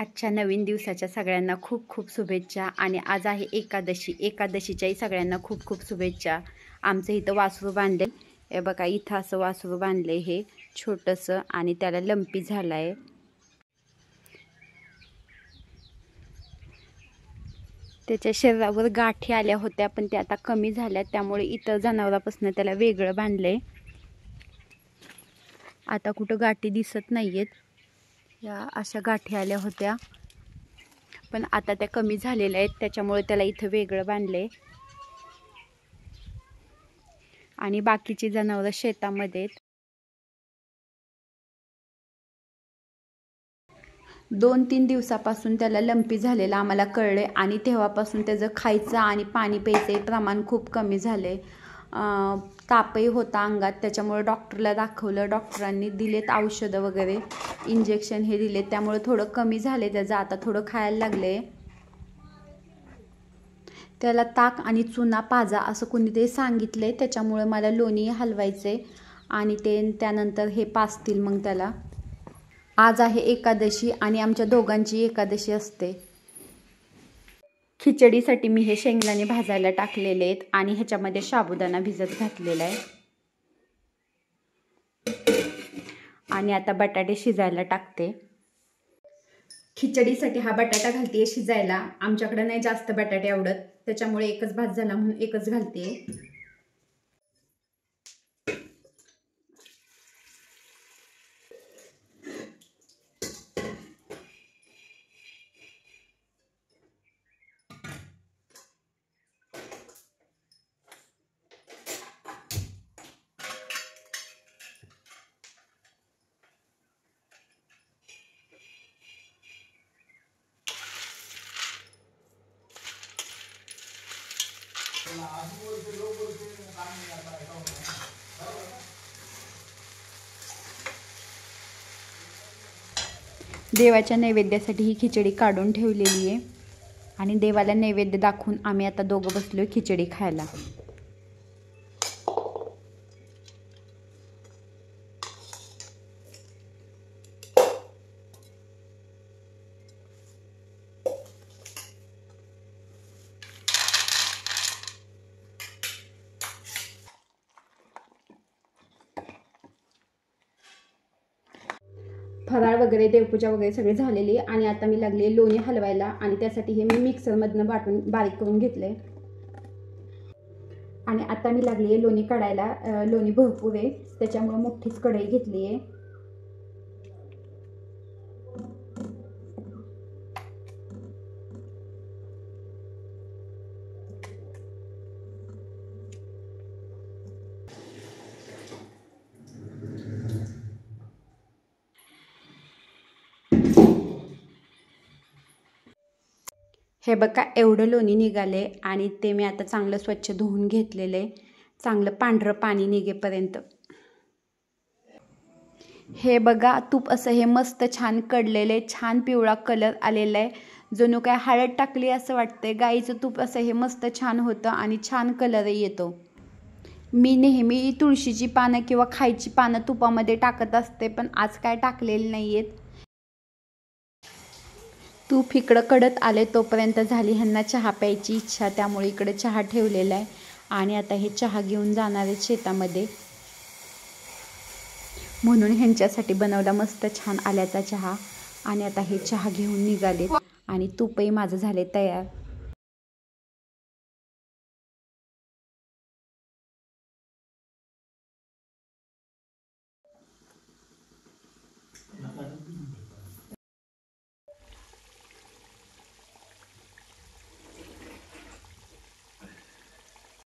आजच्या नवीन दिवसाच्या सगळ्यांना खूप खूप शुभेच्छा. आणि आज आहे एकादशी. एकादशीच्याही सगळ्यांना खूप खूप शुभेच्छा. आमचं इथं वासरू बांधले, हे बघा इथं असं वासरू बांधले हे छोटंसं, आणि त्याला लंपी झाला आहे. त्याच्या शरीरावर गाठी आल्या होत्या पण त्या आता कमी झाल्या, त्यामुळे इतर जनावरांपासून त्याला वेगळं बांधलंय. आता कुठं गाठी दिसत नाहीयेत, या अशा गाठी आल्या होत्या पण आता त्या कमी झालेल्या आहेत, त्याच्यामुळे त्याला इथं वेगळं बांधले. आणि बाकीची जनावरं शेतामध्ये आहेत. 2-3 दिवसापासून त्याला लंपी झालेला आम्हाला कळले, आणि तेव्हापासून त्याचं खायचं आणि पाणी प्यायचं प्रमाण खूप कमी झाले. तापही होता अंगात, त्याच्यामुळे डॉक्टरला दाखवलं. डॉक्टरांनी दिलेत औषधं वगैरे, इंजेक्शन हे दिले, त्यामुळे थोडं कमी झाले त्याचं. आता थोडं खायला लागले. त्याला ताक आणि चुना पाजा असं कोणीतरी सांगितले, त्याच्यामुळे मला लोणी हलवायचे आणि त्यानंतर हे पाजतील मग त्याला. आज आहे एकादशी आणि आमच्या दोघांची एकादशी असते. खिचडीसाठी मी हे शेंगदाणे भाजायला टाकलेले आहेत आणि ह्याच्यामध्ये साबुदाणा भिजत घातलेला आहे. आणि आता बटाटे शिजायला टाकते. खिचडीसाठी हा बटाटा घालते शिजायला. आमच्याकडे नाही जास्त बटाटे आवडत, त्याच्यामुळे एकच भात झाला म्हणून एकच घालते. देवाच्या नैवेद्यासाठी ही खिचडी काढून ठेवलेली आहे आणि देवाला नैवेद्य दाखवून आम्ही आता दोघं बसलोय खिचडी खायला. फराळ वगैरे देवपूजा वगैरे सगळे झालेली, आणि आता मी लागले लोणी हलवायला. आणि त्यासाठी हे मी मिक्सरमधनं बारीक करून घेतले. आणि आता मी लागली लोणी काढायला. लोणी भरपूर आहे, त्याच्यामुळे मोठीच कढई घेतली आहे. हे बघा एवढं लोणी निघाले, आणि ते मी आता चांगलं स्वच्छ धुवून घेतलेले, चांगलं पांढरं पाणी निघेपर्यंत. हे बघा तूप असं हे मस्त छान कडलेले, छान पिवळा कलर आलेला आहे, जणू काय हळद टाकली असं वाटतंय. गाईचं तूप असं हे मस्त छान होतं आणि छान कलरही येतो. मी नेहमी तुळशीची पानं किंवा खायची पानं तुपामध्ये टाकत असते, पण आज काय टाकलेली नाही आहेत. तूप इकडं कडत आले तोपर्यंत झाली ह्यांना चहा प्यायची इच्छा, त्यामुळे इकडे चहा ठेवलेला आहे. आणि आता हे चहा घेऊन जाणार आहेत शेतामध्ये, म्हणून ह्यांच्यासाठी बनवला मस्त छान आल्याचा चहा. आणि आता हे चहा घेऊन निघालेत आणि तूपही माझं झाले तयार.